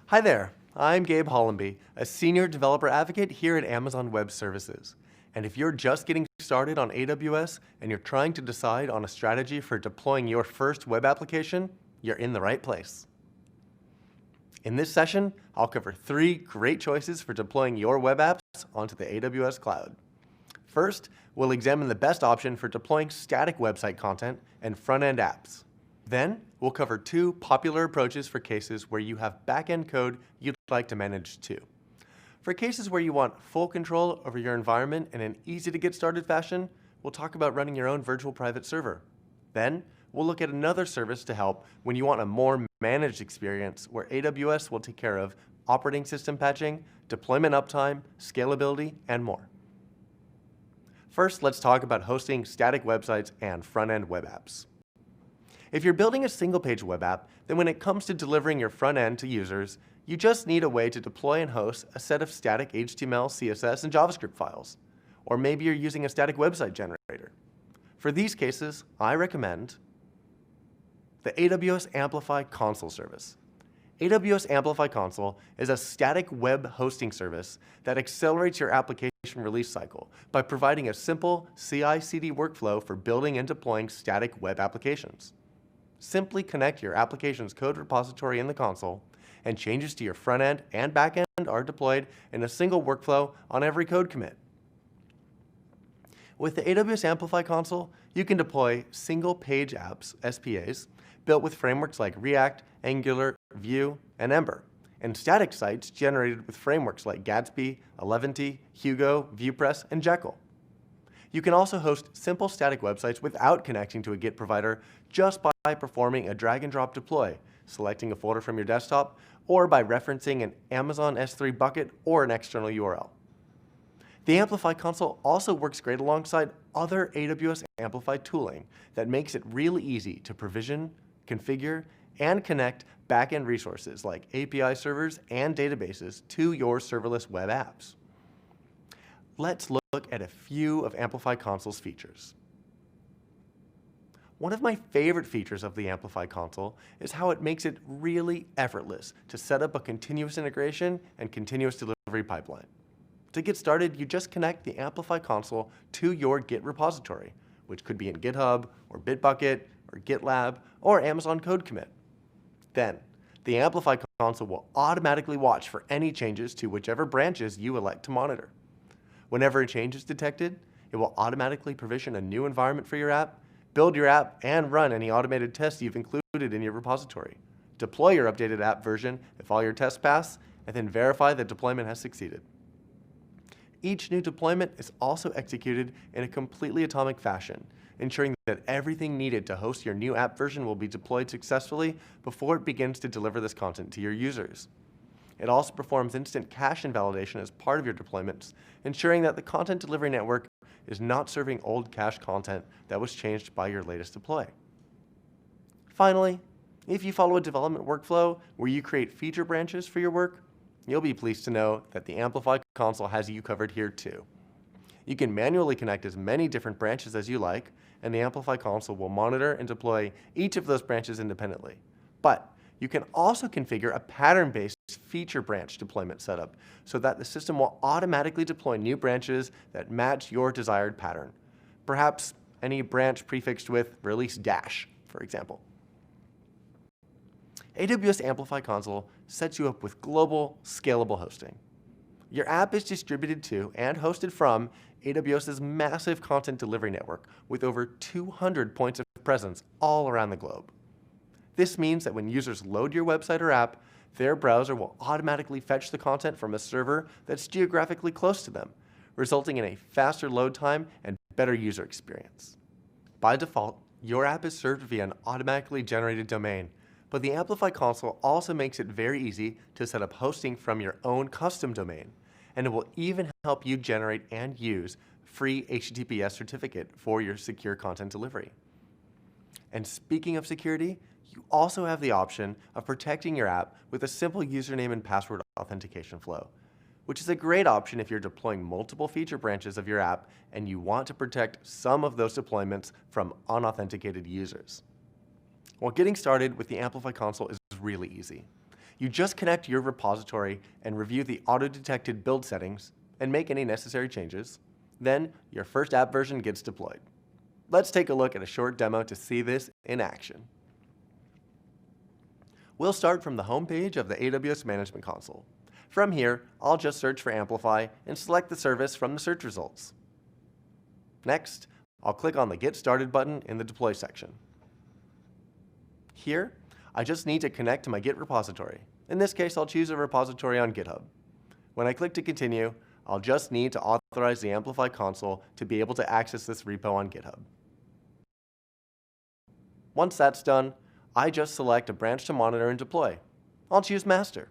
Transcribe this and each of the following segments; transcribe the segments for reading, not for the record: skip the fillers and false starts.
Hi there, I'm Gabe Hollombe, a Senior Developer Advocate here at Amazon Web Services. And if you're just getting started on AWS and you're trying to decide on a strategy for deploying your first web application, you're in the right place. In this session, I'll cover 3 great choices for deploying your web apps onto the AWS cloud. First, we'll examine the best option for deploying static website content and front-end apps. Then, we'll cover 2 popular approaches for cases where you have back-end code you'd like to manage too. For cases where you want full control over your environment in an easy-to-get-started fashion, we'll talk about running your own virtual private server. Then, we'll look at another service to help when you want a more managed experience where AWS will take care of operating system patching, deployment uptime, scalability, and more. First, let's talk about hosting static websites and front-end web apps. If you're building a single-page web app, then when it comes to delivering your front end to users, you just need a way to deploy and host a set of static HTML, CSS, and JavaScript files. Or maybe you're using a static website generator. For these cases, I recommend the AWS Amplify console service. AWS Amplify console is a static web hosting service that accelerates your application release cycle by providing a simple CI/CD workflow for building and deploying static web applications. Simply connect your application's code repository in the console, and changes to your front end and back end are deployed in a single workflow on every code commit. With the AWS Amplify console, you can deploy single-page apps, SPAs, built with frameworks like React, Angular, Vue, and Ember, and static sites generated with frameworks like Gatsby, Eleventy, Hugo, VuePress, and Jekyll. You can also host simple static websites without connecting to a Git provider just by performing a drag-and-drop deploy, selecting a folder from your desktop, or by referencing an Amazon S3 bucket or an external URL. The Amplify console also works great alongside other AWS Amplify tooling that makes it really easy to provision, configure, and connect back-end resources like API servers and databases to your serverless web apps. Let's look at a few of Amplify console's features. One of my favorite features of the Amplify console is how it makes it really effortless to set up a continuous integration and continuous delivery pipeline. To get started, you just connect the Amplify console to your Git repository, which could be in GitHub, or Bitbucket, or GitLab, or Amazon Code Commit. Then, the Amplify console will automatically watch for any changes to whichever branches you elect to monitor. Whenever a change is detected, it will automatically provision a new environment for your app, build your app, and run any automated tests you've included in your repository. Deploy your updated app version if all your tests pass, and then verify that deployment has succeeded. Each new deployment is also executed in a completely atomic fashion, ensuring that everything needed to host your new app version will be deployed successfully before it begins to deliver this content to your users. It also performs instant cache invalidation as part of your deployments, ensuring that the content delivery network is not serving old cache content that was changed by your latest deploy. Finally, if you follow a development workflow where you create feature branches for your work, you'll be pleased to know that the Amplify console has you covered here too. You can manually connect as many different branches as you like, and the Amplify console will monitor and deploy each of those branches independently. But you can also configure a pattern-based feature branch deployment setup so that the system will automatically deploy new branches that match your desired pattern. Perhaps any branch prefixed with release dash, for example. AWS Amplify console sets you up with global, scalable hosting. Your app is distributed to and hosted from AWS's massive content delivery network with over 200 points of presence all around the globe. This means that when users load your website or app, their browser will automatically fetch the content from a server that's geographically close to them, resulting in a faster load time and better user experience. By default, your app is served via an automatically generated domain, but the Amplify console also makes it very easy to set up hosting from your own custom domain, and it will even help you generate and use free HTTPS certificate for your secure content delivery. And speaking of security, you also have the option of protecting your app with a simple username and password authentication flow, which is a great option if you're deploying multiple feature branches of your app and you want to protect some of those deployments from unauthenticated users. Well, getting started with the Amplify console is really easy. You just connect your repository and review the auto-detected build settings and make any necessary changes. Then your first app version gets deployed. Let's take a look at a short demo to see this in action. We'll start from the home page of the AWS Management Console. From here, I'll just search for Amplify and select the service from the search results. Next, I'll click on the Get Started button in the Deploy section. Here, I just need to connect to my Git repository. In this case, I'll choose a repository on GitHub. When I click to continue, I'll just need to authorize the Amplify console to be able to access this repo on GitHub. Once that's done, I just select a branch to monitor and deploy. I'll choose Master.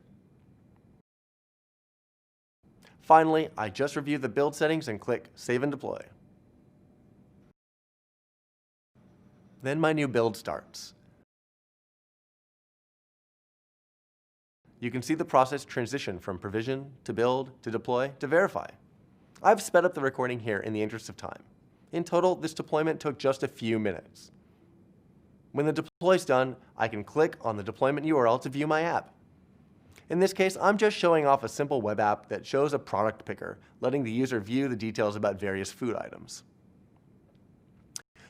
Finally, I just review the build settings and click Save and Deploy. Then my new build starts. You can see the process transition from provision to build to deploy to verify. I've sped up the recording here in the interest of time. In total, this deployment took just a few minutes. When the deploy is done, I can click on the deployment URL to view my app. In this case, I'm just showing off a simple web app that shows a product picker, letting the user view the details about various food items.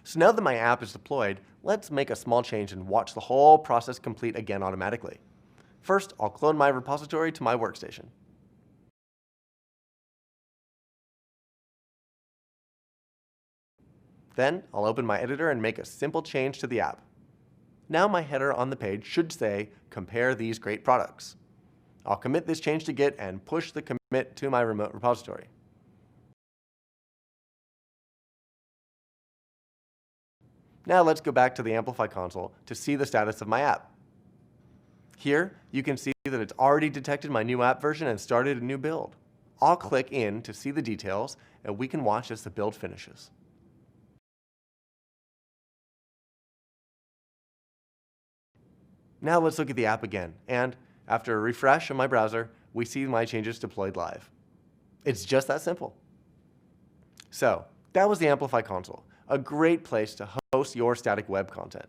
So now that my app is deployed, let's make a small change and watch the whole process complete again automatically. First, I'll clone my repository to my workstation. Then, I'll open my editor and make a simple change to the app. Now my header on the page should say, compare these great products. I'll commit this change to Git and push the commit to my remote repository. Now let's go back to the Amplify console to see the status of my app. Here, you can see that it's already detected my new app version and started a new build. I'll click in to see the details, and we can watch as the build finishes. Now let's look at the app again, and after a refresh on my browser, we see my changes deployed live. It's just that simple. So, that was the Amplify console, a great place to host your static web content.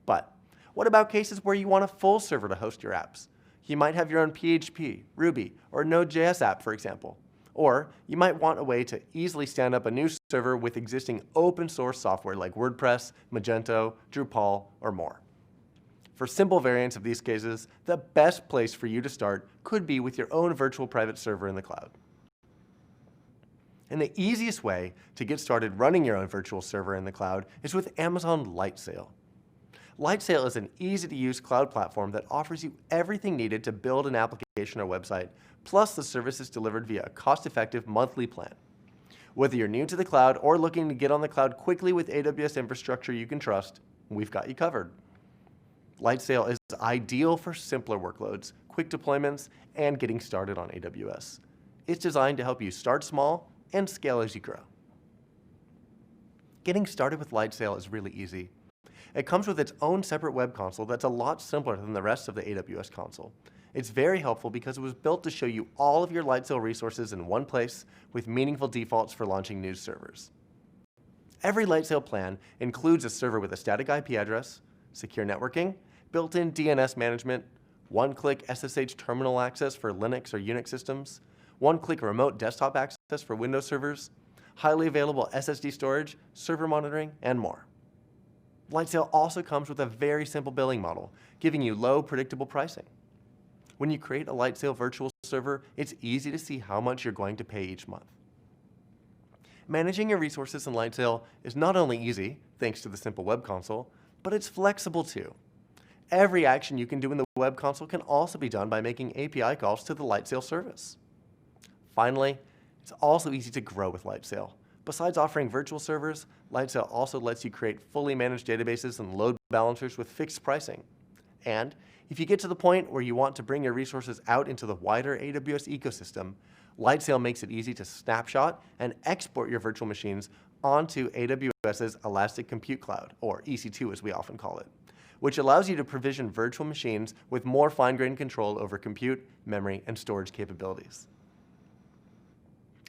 But what about cases where you want a full server to host your apps? You might have your own PHP, Ruby, or Node.js app, for example. Or you might want a way to easily stand up a new server with existing open source software like WordPress, Magento, Drupal, or more. For simple variants of these cases, the best place for you to start could be with your own virtual private server in the cloud. And the easiest way to get started running your own virtual server in the cloud is with Amazon Lightsail. Lightsail is an easy-to-use cloud platform that offers you everything needed to build an application or website, plus the services delivered via a cost-effective monthly plan. Whether you're new to the cloud or looking to get on the cloud quickly with AWS infrastructure you can trust, we've got you covered. Lightsail is ideal for simpler workloads, quick deployments, and getting started on AWS. It's designed to help you start small and scale as you grow. Getting started with Lightsail is really easy. It comes with its own separate web console that's a lot simpler than the rest of the AWS console. It's very helpful because it was built to show you all of your Lightsail resources in one place with meaningful defaults for launching new servers. Every Lightsail plan includes a server with a static IP address, secure networking, built-in DNS management, one-click SSH terminal access for Linux or Unix systems, one-click remote desktop access for Windows servers, highly available SSD storage, server monitoring, and more. Lightsail also comes with a very simple billing model, giving you low, predictable pricing. When you create a Lightsail virtual server, it's easy to see how much you're going to pay each month. Managing your resources in Lightsail is not only easy, thanks to the simple web console, but it's flexible too. Every action you can do in the web console can also be done by making API calls to the Lightsail service. Finally, it's also easy to grow with Lightsail. Besides offering virtual servers, Lightsail also lets you create fully managed databases and load balancers with fixed pricing. And if you get to the point where you want to bring your resources out into the wider AWS ecosystem, Lightsail makes it easy to snapshot and export your virtual machines onto AWS's Elastic Compute Cloud, or EC2 as we often call it, which allows you to provision virtual machines with more fine-grained control over compute, memory, and storage capabilities.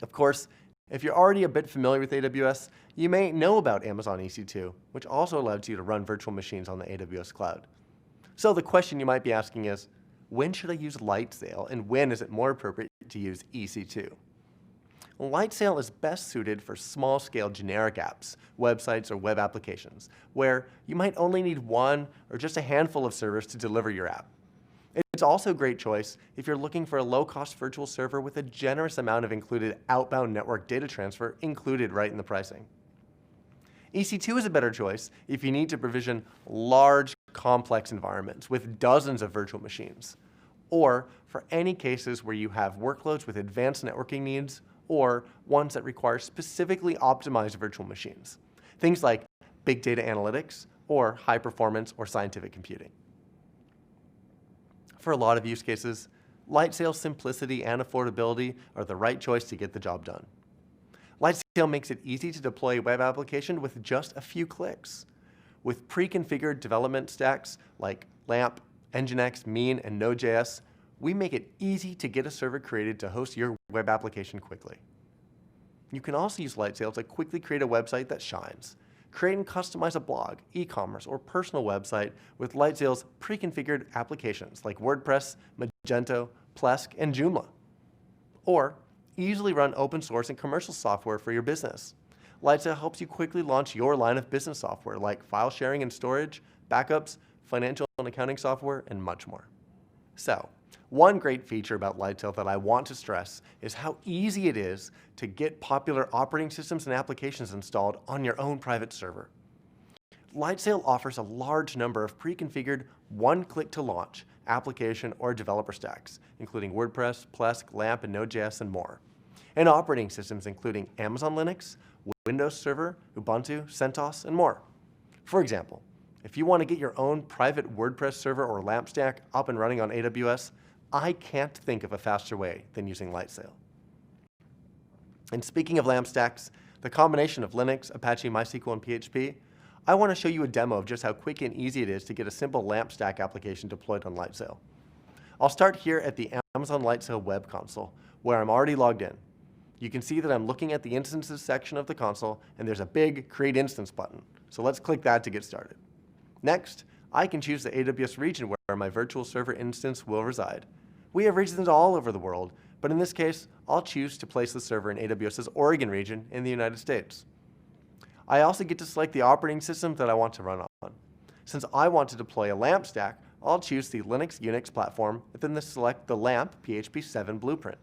Of course, if you're already a bit familiar with AWS, you may know about Amazon EC2, which also allows you to run virtual machines on the AWS cloud. So the question you might be asking is, when should I use Lightsail and when is it more appropriate to use EC2? Lightsail is best suited for small-scale generic apps, websites, or web applications, where you might only need one or just a handful of servers to deliver your app. It's also a great choice if you're looking for a low-cost virtual server with a generous amount of included outbound network data transfer included right in the pricing. EC2 is a better choice if you need to provision large, complex environments with dozens of virtual machines, or for any cases where you have workloads with advanced networking needs or ones that require specifically optimized virtual machines, things like big data analytics or high performance or scientific computing. For a lot of use cases, Lightsail's simplicity and affordability are the right choice to get the job done. Lightsail makes it easy to deploy a web application with just a few clicks. With pre-configured development stacks like LAMP, Nginx, Mean, and Node.js, we make it easy to get a server created to host your web application quickly. You can also use Lightsail to quickly create a website that shines. Create and customize a blog, e-commerce, or personal website with Lightsail's pre-configured applications like WordPress, Magento, Plesk, and Joomla. Or easily run open source and commercial software for your business. Lightsail helps you quickly launch your line of business software like file sharing and storage, backups, financial and accounting software, and much more. So, one great feature about Lightsail that I want to stress is how easy it is to get popular operating systems and applications installed on your own private server. Lightsail offers a large number of pre-configured, one-click-to-launch application or developer stacks, including WordPress, Plesk, LAMP, and Node.js, and more, and operating systems including Amazon Linux, Windows Server, Ubuntu, CentOS, and more. For example, if you want to get your own private WordPress server or LAMP stack up and running on AWS, I can't think of a faster way than using Lightsail. And speaking of LAMP stacks, the combination of Linux, Apache, MySQL, and PHP, I want to show you a demo of just how quick and easy it is to get a simple LAMP stack application deployed on Lightsail. I'll start here at the Amazon Lightsail web console, where I'm already logged in. You can see that I'm looking at the instances section of the console, and there's a big Create Instance button. So let's click that to get started. Next, I can choose the AWS region where my virtual server instance will reside. We have regions all over the world, but in this case, I'll choose to place the server in AWS's Oregon region in the United States. I also get to select the operating system that I want to run on. Since I want to deploy a LAMP stack, I'll choose the Linux Unix platform and then select the LAMP PHP 7 blueprint.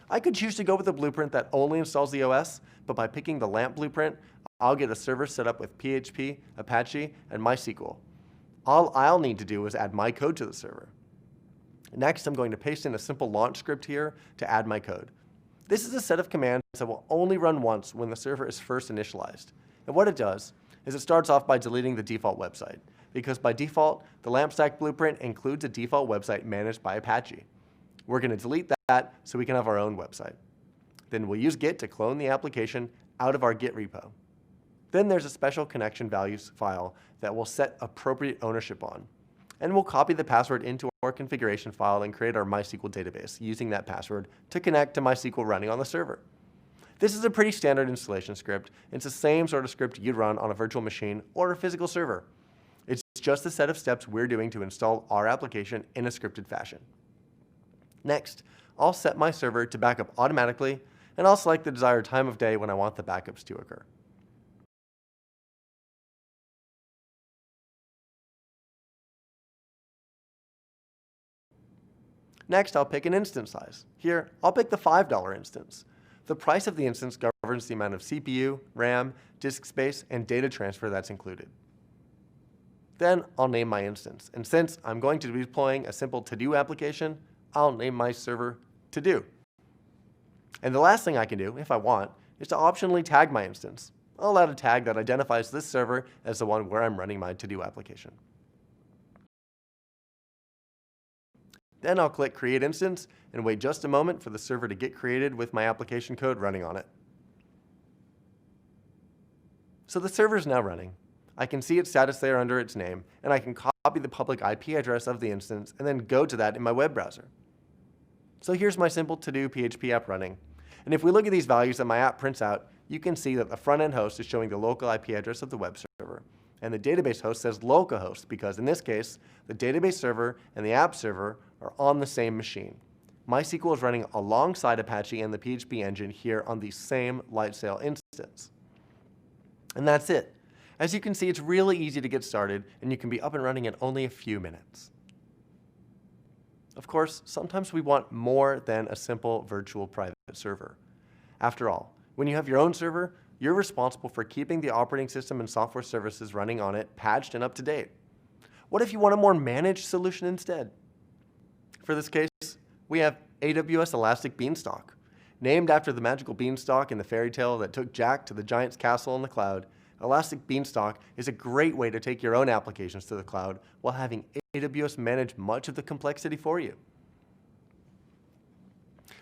I could choose to go with a blueprint that only installs the OS, but by picking the LAMP blueprint, I'll get a server set up with PHP, Apache, and MySQL. All I'll need to do is add my code to the server. Next, I'm going to paste in a simple launch script here to add my code. This is a set of commands that will only run once when the server is first initialized. And what it does is it starts off by deleting the default website, because by default, the LAMP stack blueprint includes a default website managed by Apache. We're going to delete that so we can have our own website. Then we'll use Git to clone the application out of our Git repo. Then there's a special connection values file that we'll set appropriate ownership on. And we'll copy the password into our configuration file and create our MySQL database using that password to connect to MySQL running on the server. This is a pretty standard installation script. It's the same sort of script you'd run on a virtual machine or a physical server. It's just a set of steps we're doing to install our application in a scripted fashion. Next, I'll set my server to backup automatically, and I'll select the desired time of day when I want the backups to occur. Next, I'll pick an instance size. Here, I'll pick the $5 instance. The price of the instance governs the amount of CPU, RAM, disk space, and data transfer that's included. Then I'll name my instance. And since I'm going to be deploying a simple to-do application, I'll name my server to-do. And the last thing I can do, if I want, is to optionally tag my instance. I'll add a tag that identifies this server as the one where I'm running my to-do application. Then I'll click Create Instance and wait just a moment for the server to get created with my application code running on it. So the server is now running. I can see its status there under its name, and I can copy the public IP address of the instance and then go to that in my web browser. So here's my simple to-do PHP app running. And if we look at these values that my app prints out, you can see that the front-end host is showing the local IP address of the web server, and the database host says localhost because in this case, the database server and the app server are on the same machine. MySQL is running alongside Apache and the PHP engine here on the same Lightsail instance. And that's it. As you can see, it's really easy to get started, and you can be up and running in only a few minutes. Of course, sometimes we want more than a simple virtual private server. After all, when you have your own server, you're responsible for keeping the operating system and software services running on it patched and up to date. What if you want a more managed solution instead? For this case, we have AWS Elastic Beanstalk. Named after the magical beanstalk in the fairy tale that took Jack to the giant's castle in the cloud, Elastic Beanstalk is a great way to take your own applications to the cloud while having AWS manage much of the complexity for you.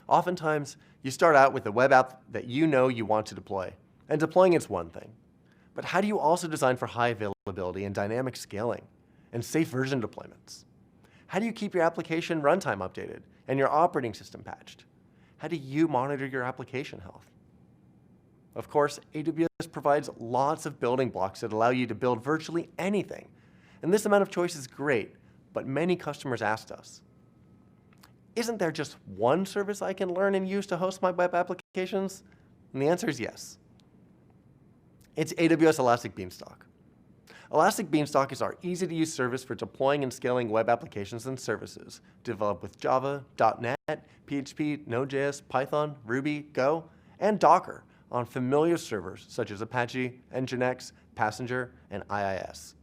Oftentimes, you start out with a web app that you know you want to deploy, and deploying is one thing. But how do you also design for high availability and dynamic scaling and safe version deployments? How do you keep your application runtime updated and your operating system patched? How do you monitor your application health? Of course, AWS provides lots of building blocks that allow you to build virtually anything. And this amount of choice is great, but many customers asked us, isn't there just one service I can learn and use to host my web applications? And the answer is yes. It's AWS Elastic Beanstalk. Elastic Beanstalk is our easy-to-use service for deploying and scaling web applications and services, developed with Java, .NET, PHP, Node.js, Python, Ruby, Go, and Docker on familiar servers such as Apache, Nginx, Passenger, and IIS.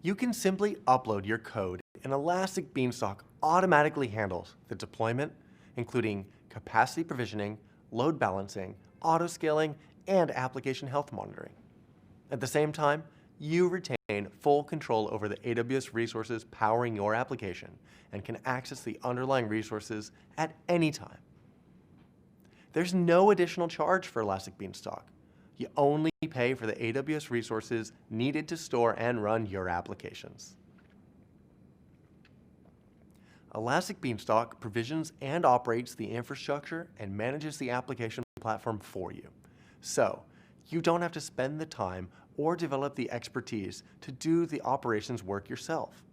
You can simply upload your code, and Elastic Beanstalk automatically handles the deployment, including capacity provisioning, load balancing, auto-scaling, and application health monitoring. At the same time, you retain full control over the AWS resources powering your application and can access the underlying resources at any time. There's no additional charge for Elastic Beanstalk. You only pay for the AWS resources needed to store and run your applications. Elastic Beanstalk provisions and operates the infrastructure and manages the application platform for you. So, you don't have to spend the time or develop the expertise to do the operations work yourself.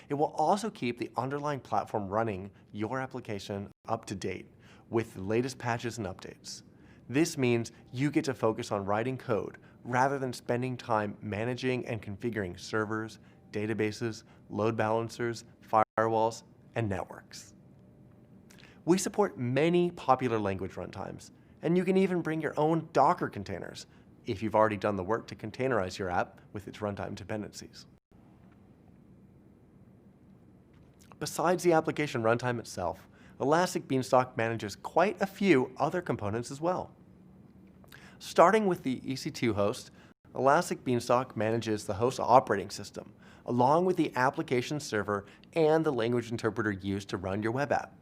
It will also keep the underlying platform running your application up to date with the latest patches and updates. This means you get to focus on writing code rather than spending time managing and configuring servers, databases, load balancers, firewalls, and networks. We support many popular language runtimes, and you can even bring your own Docker containers if you've already done the work to containerize your app with its runtime dependencies. Besides the application runtime itself, Elastic Beanstalk manages quite a few other components as well. Starting with the EC2 host, Elastic Beanstalk manages the host operating system, along with the application server and the language interpreter used to run your web app.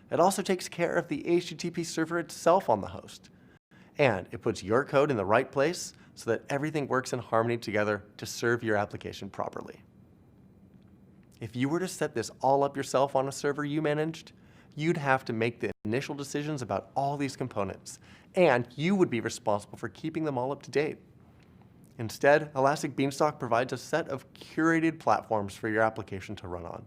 It also takes care of the HTTP server itself on the host. And it puts your code in the right place so that everything works in harmony together to serve your application properly. If you were to set this all up yourself on a server you managed, you'd have to make the initial decisions about all these components, and you would be responsible for keeping them all up to date. Instead, Elastic Beanstalk provides a set of curated platforms for your application to run on,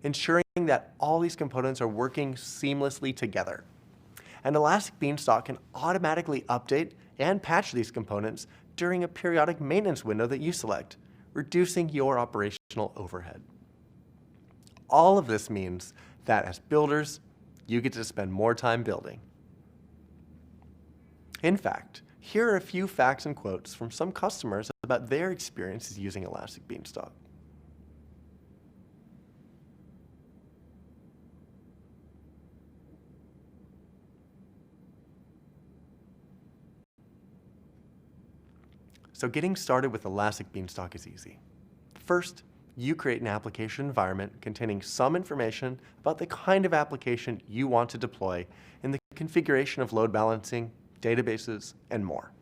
ensuring that all these components are working seamlessly together. And Elastic Beanstalk can automatically update and patch these components during a periodic maintenance window that you select, reducing your operational overhead. All of this means that as builders, you get to spend more time building. In fact, here are a few facts and quotes from some customers about their experiences using Elastic Beanstalk. So getting started with Elastic Beanstalk is easy. First, you create an application environment containing some information about the kind of application you want to deploy and the configuration of load balancing, databases, and more.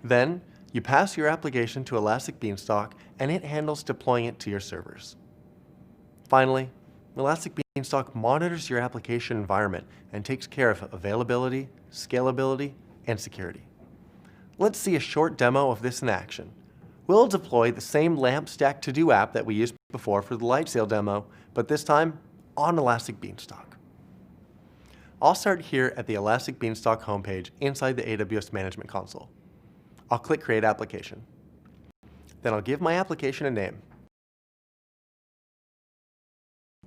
Then, you pass your application to Elastic Beanstalk and it handles deploying it to your servers. Finally, Elastic Beanstalk monitors your application environment and takes care of availability, scalability, and security. Let's see a short demo of this in action. We'll deploy the same LAMP stack to-do app that we used before for the light sail demo, but this time on Elastic Beanstalk. I'll start here at the Elastic Beanstalk homepage inside the AWS Management Console. I'll click Create Application. Then I'll give my application a name.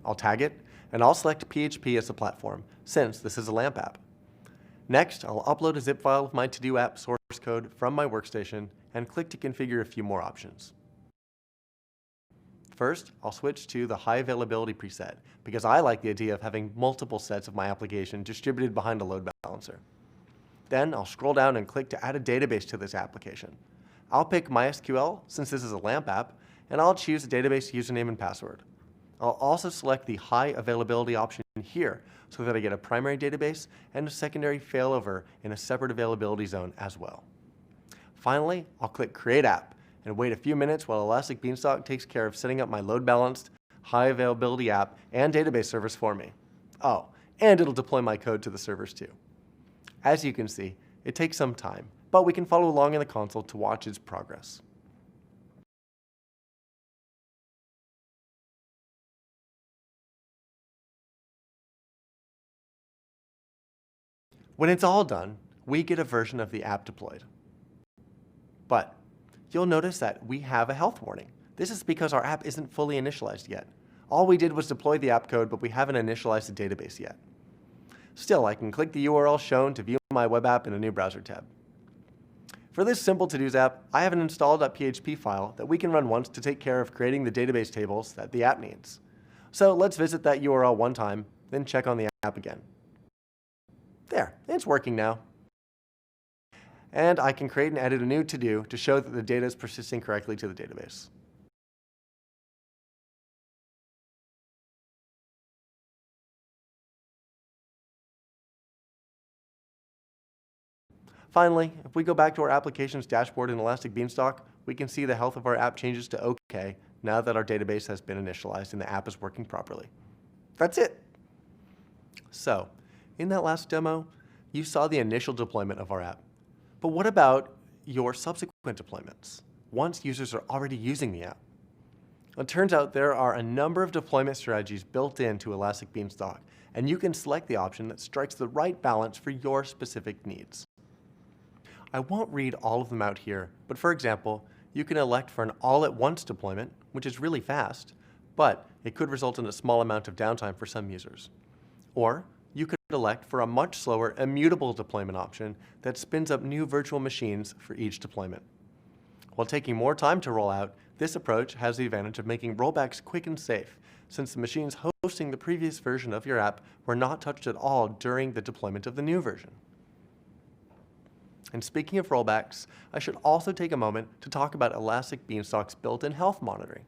I'll tag it, and I'll select PHP as the platform, since this is a LAMP app. Next, I'll upload a zip file of my to-do app source code from my workstation and click to configure a few more options. First, I'll switch to the high availability preset because I like the idea of having multiple sets of my application distributed behind a load balancer. Then I'll scroll down and click to add a database to this application. I'll pick MySQL since this is a LAMP app, and I'll choose a database username and password. I'll also select the high availability option here so that I get a primary database and a secondary failover in a separate availability zone as well. Finally, I'll click Create App and wait a few minutes while Elastic Beanstalk takes care of setting up my load-balanced, high-availability app and database servers for me. Oh, and it'll deploy my code to the servers too. As you can see, it takes some time, but we can follow along in the console to watch its progress. When it's all done, we get a version of the app deployed. But you'll notice that we have a health warning. This is because our app isn't fully initialized yet. All we did was deploy the app code, but we haven't initialized the database yet. Still, I can click the URL shown to view my web app in a new browser tab. For this simple to-dos app, I have an install.php file that we can run once to take care of creating the database tables that the app needs. So let's visit that URL one time, then check on the app again. There, it's working now. And I can create and edit a new to-do to show that the data is persisting correctly to the database. Finally, if we go back to our application's dashboard in Elastic Beanstalk, we can see the health of our app changes to OK now that our database has been initialized and the app is working properly. That's it. So, in that last demo, you saw the initial deployment of our app. But what about your subsequent deployments, once users are already using the app? It turns out there are a number of deployment strategies built into Elastic Beanstalk, and you can select the option that strikes the right balance for your specific needs. I won't read all of them out here, but for example, you can elect for an all-at-once deployment, which is really fast, but it could result in a small amount of downtime for some users. Or you could elect for a much slower immutable deployment option that spins up new virtual machines for each deployment. While taking more time to roll out, this approach has the advantage of making rollbacks quick and safe, since the machines hosting the previous version of your app were not touched at all during the deployment of the new version. And speaking of rollbacks, I should also take a moment to talk about Elastic Beanstalk's built-in health monitoring.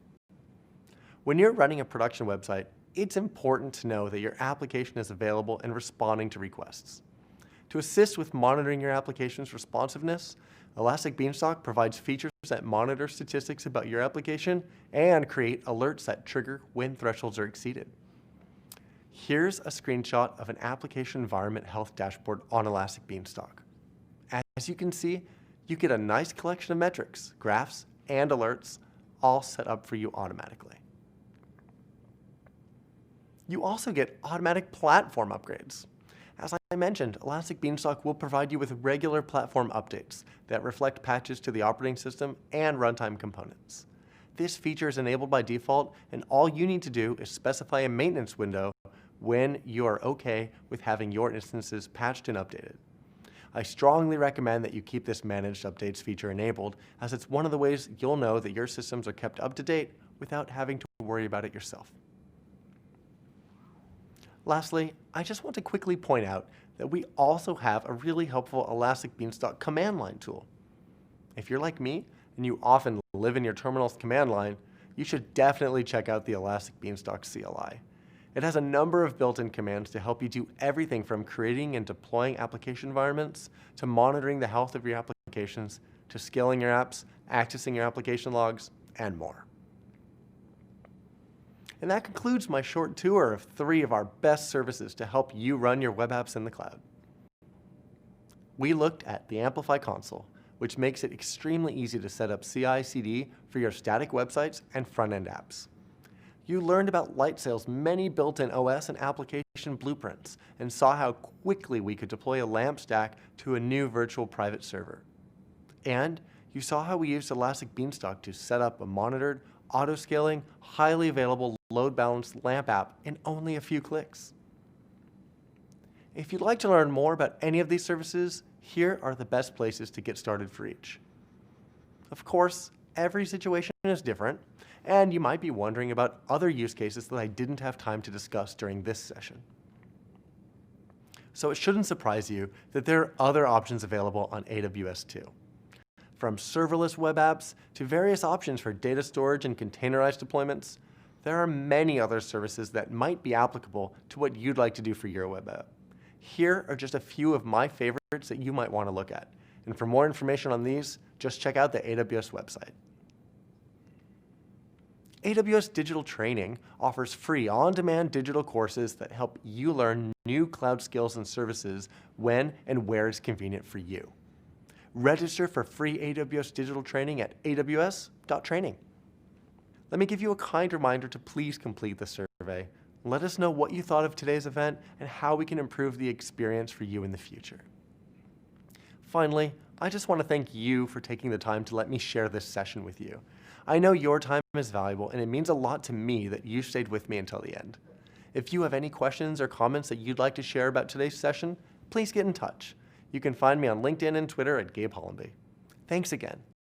When you're running a production website, it's important to know that your application is available and responding to requests. To assist with monitoring your application's responsiveness, Elastic Beanstalk provides features that monitor statistics about your application and create alerts that trigger when thresholds are exceeded. Here's a screenshot of an application environment health dashboard on Elastic Beanstalk. As you can see, you get a nice collection of metrics, graphs, and alerts, all set up for you automatically. You also get automatic platform upgrades. As I mentioned, Elastic Beanstalk will provide you with regular platform updates that reflect patches to the operating system and runtime components. This feature is enabled by default, and all you need to do is specify a maintenance window when you are okay with having your instances patched and updated. I strongly recommend that you keep this managed updates feature enabled, as it's one of the ways you'll know that your systems are kept up to date without having to worry about it yourself. Lastly, I just want to quickly point out that we also have a really helpful Elastic Beanstalk command line tool. If you're like me and you often live in your terminal's command line, you should definitely check out the Elastic Beanstalk CLI. It has a number of built-in commands to help you do everything from creating and deploying application environments, to monitoring the health of your applications, to scaling your apps, accessing your application logs, and more. And that concludes my short tour of 3 of our best services to help you run your web apps in the cloud. We looked at the Amplify console, which makes it extremely easy to set up CI/CD for your static websites and front-end apps. You learned about Lightsail's many built-in OS and application blueprints and saw how quickly we could deploy a LAMP stack to a new virtual private server. And you saw how we used Elastic Beanstalk to set up a monitored, auto-scaling, highly available load-balanced LAMP app in only a few clicks. If you'd like to learn more about any of these services, here are the best places to get started for each. Of course, every situation is different, and you might be wondering about other use cases that I didn't have time to discuss during this session. So it shouldn't surprise you that there are other options available on AWS too. From serverless web apps to various options for data storage and containerized deployments, there are many other services that might be applicable to what you'd like to do for your web app. Here are just a few of my favorites that you might want to look at. And for more information on these, just check out the AWS website. AWS Digital Training offers free on-demand digital courses that help you learn new cloud skills and services when and where it's convenient for you. Register for free AWS Digital Training at aws.training. Let me give you a kind reminder to please complete the survey. Let us know what you thought of today's event and how we can improve the experience for you in the future. Finally, I just want to thank you for taking the time to let me share this session with you. I know your time is valuable, and it means a lot to me that you stayed with me until the end. If you have any questions or comments that you'd like to share about today's session, please get in touch. You can find me on LinkedIn and Twitter at Gabe Hollombe. Thanks again.